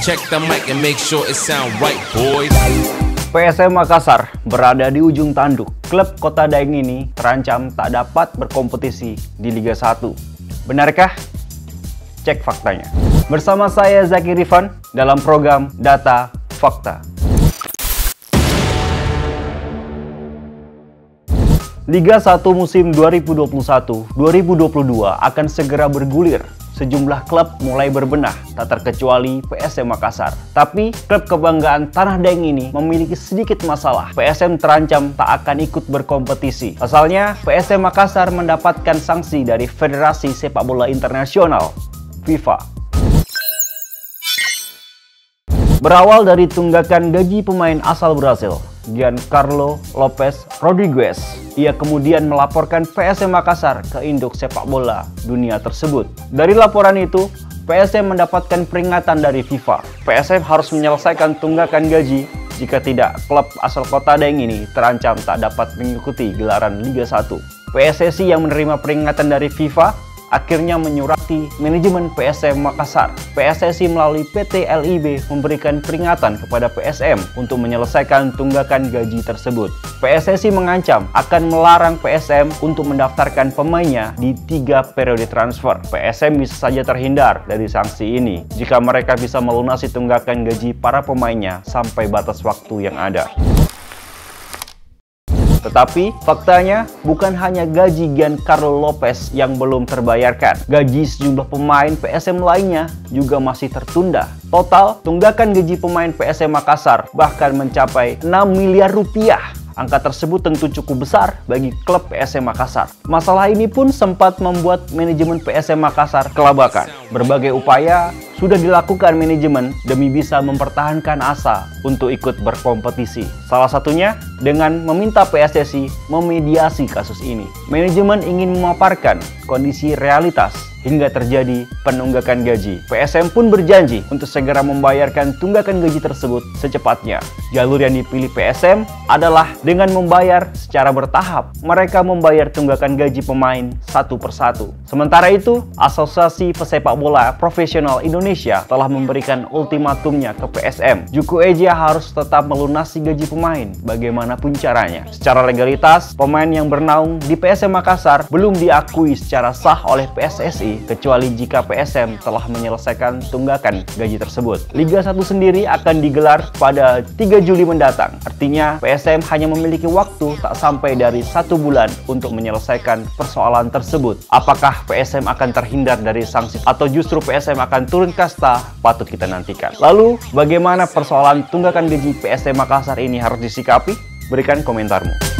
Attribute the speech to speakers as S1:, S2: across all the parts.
S1: Check the mic and make sure it sound right, boys.
S2: PSM Makassar berada di ujung tanduk. Klub Kota Daeng ini terancam tak dapat berkompetisi di Liga 1. Benarkah? Cek faktanya. Bersama saya Zaki Rifan dalam program Data Fakta. Liga 1 musim 2021-2022 akan segera bergulir. Sejumlah klub mulai berbenah, tak terkecuali PSM Makassar. Tapi klub kebanggaan Tanah Daeng ini memiliki sedikit masalah. PSM terancam tak akan ikut berkompetisi. Pasalnya, PSM Makassar mendapatkan sanksi dari Federasi Sepak Bola Internasional, FIFA. Berawal dari tunggakan gaji pemain asal Brasil, Giancarlo Lopes Rodrigues, ia kemudian melaporkan PSM Makassar ke induk sepak bola dunia tersebut. Dari laporan itu, PSM mendapatkan peringatan dari FIFA. PSM harus menyelesaikan tunggakan gaji, jika tidak, klub asal Kota Daeng ini terancam tak dapat mengikuti gelaran Liga 1. PSSI yang menerima peringatan dari FIFA akhirnya menyurati manajemen PSM Makassar. PSSI melalui PT LIB memberikan peringatan kepada PSM untuk menyelesaikan tunggakan gaji tersebut. PSSI mengancam akan melarang PSM untuk mendaftarkan pemainnya di 3 periode transfer. PSM bisa saja terhindar dari sanksi ini jika mereka bisa melunasi tunggakan gaji para pemainnya sampai batas waktu yang ada. Tetapi, faktanya bukan hanya gaji Giancarlo Lopes yang belum terbayarkan. Gaji sejumlah pemain PSM lainnya juga masih tertunda. Total, tunggakan gaji pemain PSM Makassar bahkan mencapai 6 miliar rupiah. Angka tersebut tentu cukup besar bagi klub PSM Makassar. Masalah ini pun sempat membuat manajemen PSM Makassar kelabakan. Berbagai upaya sudah dilakukan manajemen demi bisa mempertahankan asa untuk ikut berkompetisi. Salah satunya dengan meminta PSSI memediasi kasus ini. Manajemen ingin memaparkan kondisi realitas hingga terjadi penunggakan gaji. PSM pun berjanji untuk segera membayarkan tunggakan gaji tersebut secepatnya. Jalur yang dipilih PSM adalah dengan membayar secara bertahap. Mereka membayar tunggakan gaji pemain satu persatu. Sementara itu, Asosiasi Pesepak Bola Profesional Indonesia telah memberikan ultimatumnya ke PSM. Juku Eja harus tetap melunasi gaji pemain bagaimanapun caranya. Secara legalitas, pemain yang bernaung di PSM Makassar belum diakui secara sah oleh PSSI kecuali jika PSM telah menyelesaikan tunggakan gaji tersebut. Liga 1 sendiri akan digelar pada 3 Juli mendatang. Artinya, PSM hanya memiliki waktu tak sampai dari 1 bulan untuk menyelesaikan persoalan tersebut. Apakah PSM akan terhindar dari sanksi atau justru PSM akan turun kasta? Patut kita nantikan. Lalu, bagaimana persoalan tunggakan gaji PSM Makassar ini harus disikapi? Berikan komentarmu.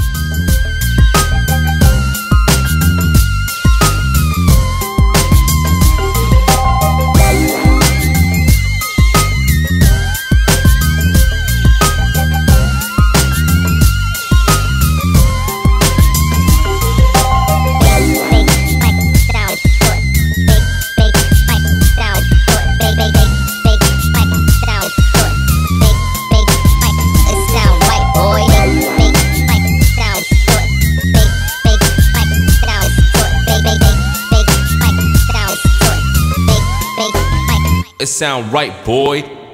S1: It sound right, boy.